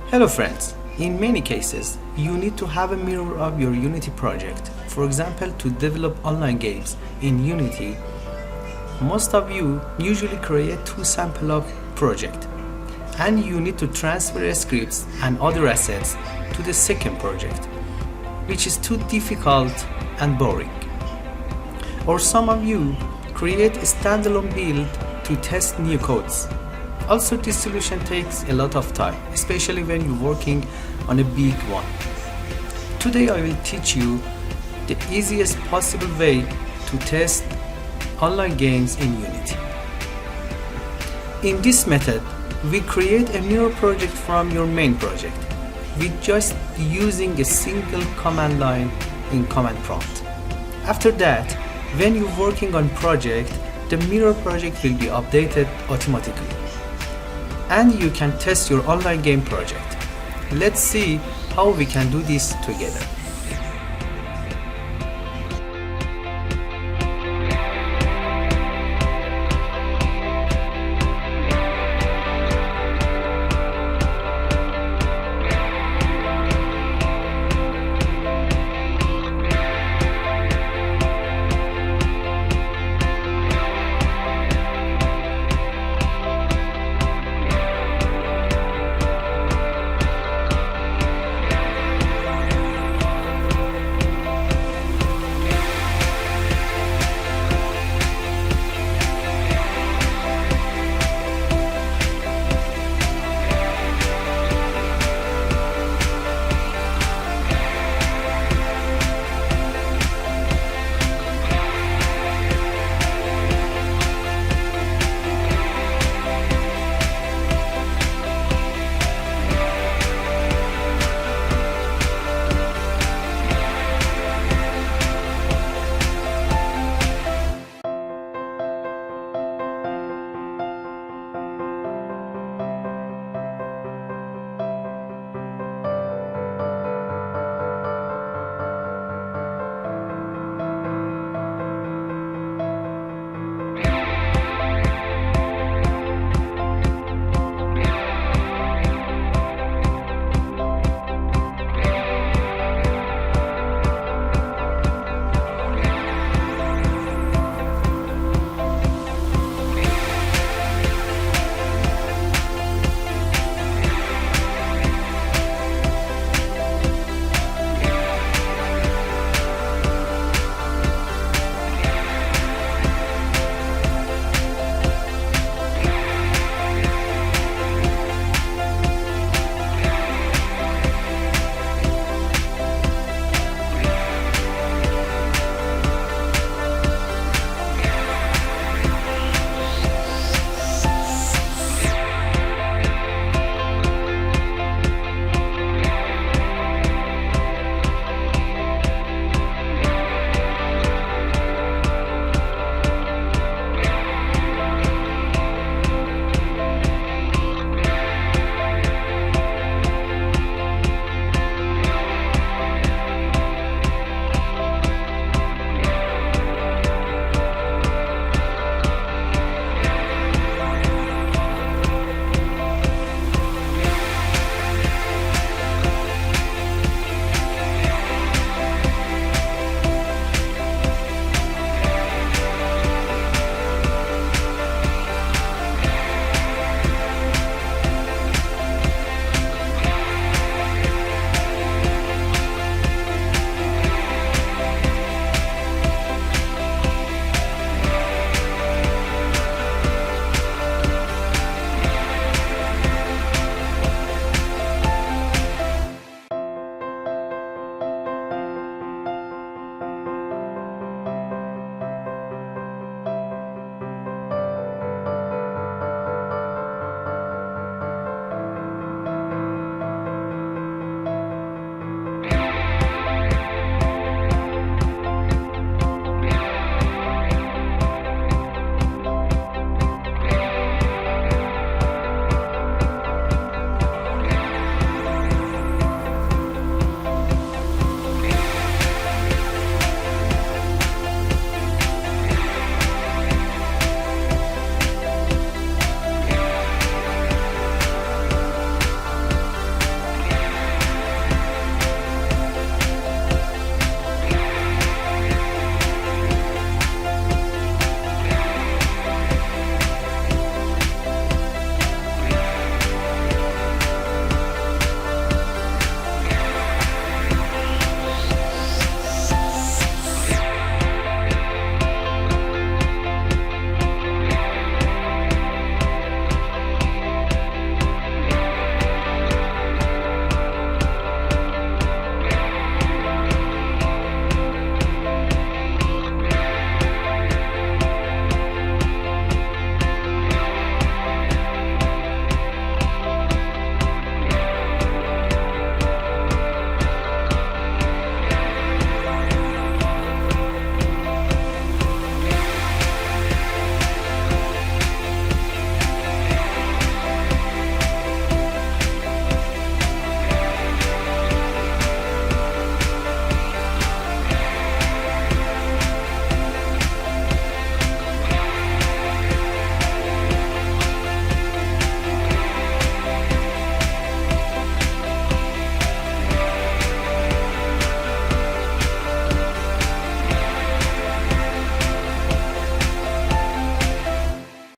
Hello friends, in many cases, you need to have a mirror of your Unity project. For example, to develop online games in Unity, most of you usually create two samples of project, and you need to transfer scripts and other assets to the second project, which is too difficult and boring. Or some of you create a standalone build to test new codes. Also, this solution takes a lot of time, especially when you're working on a big one. Today I will teach you the easiest possible way to test online games in Unity. In this method, we create a mirror project from your main project with just using a single command line in command prompt. After that, when you're working on project, the mirror project will be updated automatically, and you can test your online game project. Let's see how we can do this together.